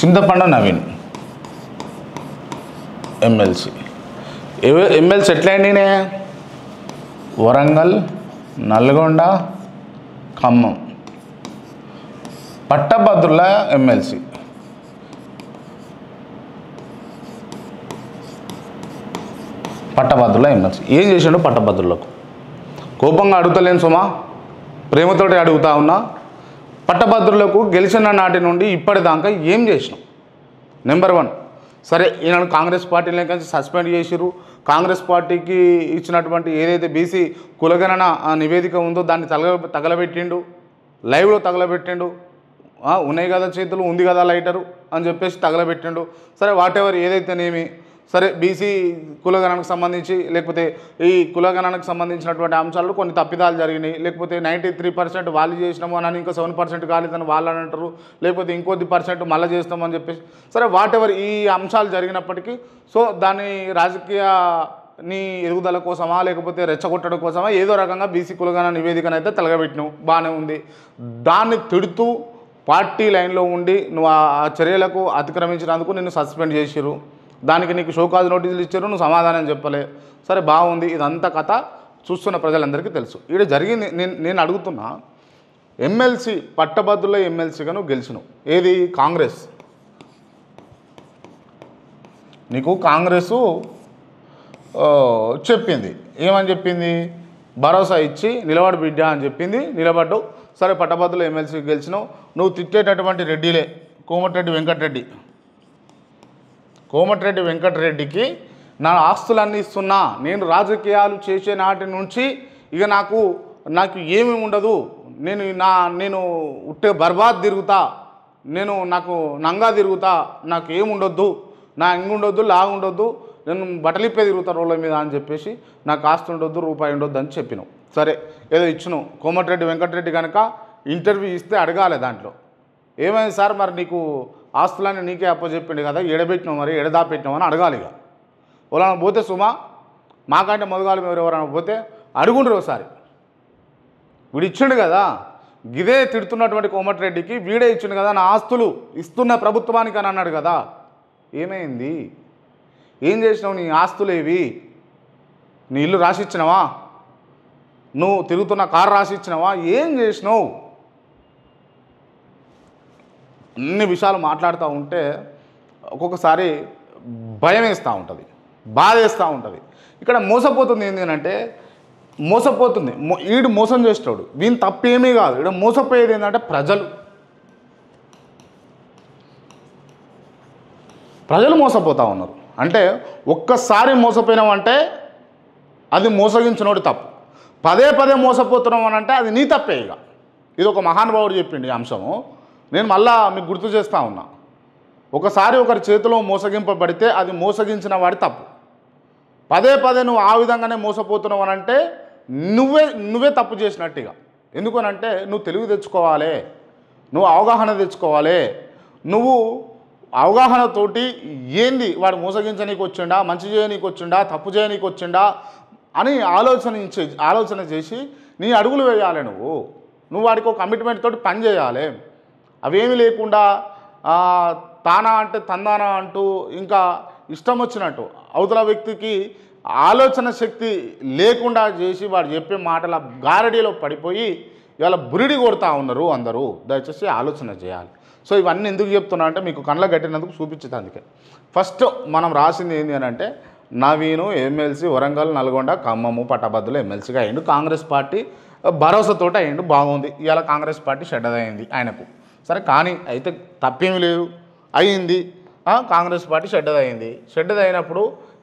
చింతపండు Naveen MLC MLC ఎట్లయింది? Warangal, Nalgonda, Khammam. పట్టభద్రుల MLC. పట్టభద్రుల ఎమ్మెల్సీ ఏం చేసిండు? పట్టభద్రులకు కోపంగా అడుగుతలేను సుమా, ప్రేమతోటి అడుగుతా ఉన్నా. పట్టభద్రులకు గెలిచిన నాటి నుండి ఇప్పటిదాకా ఏం చేసినాం? నెంబర్ 1, సరే ఈయనను కాంగ్రెస్ పార్టీలో సస్పెండ్ చేసిరు. కాంగ్రెస్ పార్టీకి ఇచ్చినటువంటి ఏదైతే బీసీ కులగణన నివేదిక ఉందో దాన్ని తగలబెట్టిండు, లైవ్లో తగలబెట్టిండు. ఉన్నాయి కదా చేతులు, ఉంది కదా లైటరు అని చెప్పేసి తగలబెట్టిండు. సరే వాటెవర్ ఏదైతేనేమి, సరే బీసీ కులగణనకు సంబంధించి లేకపోతే ఈ కులగణనకు సంబంధించినటువంటి అంశాలు కొన్ని తప్పిదాలు జరిగినాయి, లేకపోతే 93% వాళ్ళు చేసినాము అని ఇంకా 7% కాలేదని వాళ్ళు అని అంటారు, లేకపోతే ఇంకొద్ది % మళ్ళీ చేస్తామని చెప్పేసి. సరే వాటెవర్ ఈ అంశాలు జరిగినప్పటికీ సో దాన్ని రాజకీయ ఎదుగుదల కోసమా లేకపోతే రెచ్చగొట్టడం కోసమా ఏదో రకంగా బీసీ కులగణన నివేదికను అయితే తలగబెట్టినావు, బాగానే ఉంది. దాన్ని తిడుతూ పార్టీ లైన్లో ఉండి నువ్వు ఆ చర్యలకు అతిక్రమించినందుకు నిన్ను సస్పెండ్ చేసిరు. దానికి నీకు షోకాజ్ నోటీసులు ఇచ్చారు, నువ్వు సమాధానం చెప్పలే. సరే బాగుంది, ఇదంతా కథ చూస్తున్న ప్రజలందరికీ తెలుసు. ఇక్కడ జరిగింది నేను అడుగుతున్నా, ఎమ్మెల్సీ పట్టభద్రుల ఎమ్మెల్సీగా నువ్వు గెలిచినావు. ఏది? కాంగ్రెస్. నీకు కాంగ్రెసు చెప్పింది, ఏమని చెప్పింది? భరోసా ఇచ్చి నిలబడు బిడ్డ అని చెప్పింది, నిలబడ్డావు. సరే పట్టభద్రుల ఎమ్మెల్సీ గెలిచినావు. నువ్వు తిట్టేటటువంటి రెడ్డిలే, కోమటిరెడ్డి వెంకటరెడ్డికి నా ఆస్తులన్నీ ఇస్తున్నా, నేను రాజకీయాలు చేసే నాటి నుంచి ఇక నాకు ఏమీ ఉండదు, నేను ఉట్టే బర్బాద్ తిరుగుతా, నాకు నంగా తిరుగుతా, నాకు ఏముండొద్దు, నా ఇంగుండొద్దు లాగుండొద్దు, నేను బట్టలిప్పే తిరుగుతా రోడ్ల మీద అని చెప్పేసి నాకు ఆస్తి ఉండొద్దు, రూపాయి ఉండొద్దు అని చెప్పినావు. సరే ఏదో ఇచ్చినావు. కోమటిరెడ్డి వెంకటరెడ్డి కనుక ఇంటర్వ్యూ ఇస్తే అడగాలి, దాంట్లో ఏమైంది సార్ మరి నీకు ఆస్తులన్నీ నీకే అప్పచెప్పిండు కదా, ఎడబెట్టినావు, మరి ఎడదాపెట్టినావు అని అడగాలి. ఇక ఎవరైనా పోతే సుమా, మాకంటే మొదగాలు మీరు ఎవరైనా పోతే అడుగుండ్రు ఒకసారి. వీడు ఇచ్చిండు కదా, గిదే తిడుతున్నటువంటి కోమటిరెడ్డికి వీడే ఇచ్చిండు కదా, నా ఆస్తులు ఇస్తున్న ప్రభుత్వానికి అని అన్నాడు కదా. ఏమైంది? ఏం చేసినావు? నీ ఆస్తులేవి? నీ ఇల్లు రాసిచ్చినావా? నువ్వు తిరుగుతున్న కారు రాసిచ్చినావా? ఏం చేసినావు? అన్ని విషయాలు మాట్లాడుతూ ఉంటే ఒక్కొక్కసారి భయం వేస్తూ ఉంటుంది, బాధ వేస్తూ ఉంటుంది. ఇక్కడ మోసపోతుంది ఏంటి అంటే, వీడు మోసం చేస్తాడు, వీని తప్పేమీ కాదు. ఇక్కడ మోసపోయేది ఏంటంటే ప్రజలు మోసపోతూ ఉన్నారు. అంటే ఒక్కసారి మోసపోయినామంటే అది మోసగించినోడి తప్పు, పదే మోసపోతున్నాం అని అంటే అది నీ తప్పే. ఇక ఇది ఒక మహానుభావుడు చెప్పిండు ఈ అంశము, నేను మళ్ళా మీకు గుర్తు చేస్తూ ఉన్నా. ఒకసారి ఒకరి చేతిలో మోసగింపబడితే అది మోసగించిన వాడి తప్పు. పదే నువ్వు ఆ విధంగానే మోసపోతున్నావు అని అంటే నువ్వే తప్పు చేసినట్టుగా. ఎందుకనంటే నువ్వు తెలివి తెచ్చుకోవాలి, నువ్వు అవగాహన తెచ్చుకోవాలి. నువ్వు అవగాహనతోటి ఏంది వాడు మోసగించనీకి వచ్చిండా, మంచి చేయనీకి వచ్చిండా, తప్పు చేయనీకి వచ్చిండా అని ఆలోచన చేసి నీ అడుగులు వేయాలి. నువ్వు వాడికి ఒక కమిట్మెంట్ తోటి పని చేయాలి. అవేమీ లేకుండా తానా అంటే తందానా అంటూ ఇంకా ఇష్టం వచ్చినట్టు అవతల వ్యక్తికి ఆలోచన శక్తి లేకుండా చేసి వాడు చెప్పే మాటల గారడీలో పడిపోయి ఇవాళ బురిడి కొడతా ఉన్నారు అందరూ. దయచేసి ఆలోచన చేయాలి. సో ఇవన్నీ ఎందుకు చెప్తున్నా అంటే మీకు కళ్ళ గట్టినందుకు చూపించేందుకే. ఫస్ట్ మనం రాసింది ఏంటి అని అంటే, నవీను ఎమ్మెల్సీ వరంగల్, నల్గొండ, ఖమ్మము పట్టభద్రులు ఎమ్మెల్సీగా అయ్యిండు. కాంగ్రెస్ పార్టీ భరోసాతోటి అయ్యిండు, బాగుంది. ఇవాళ కాంగ్రెస్ పార్టీ షెడ్డదైంది ఆయనకు. సరే కానీ అయితే తప్పేమీ లేదు, అయ్యింది. కాంగ్రెస్ పార్టీ షెడ్డదైంది. షెడ్డదైనప్పుడు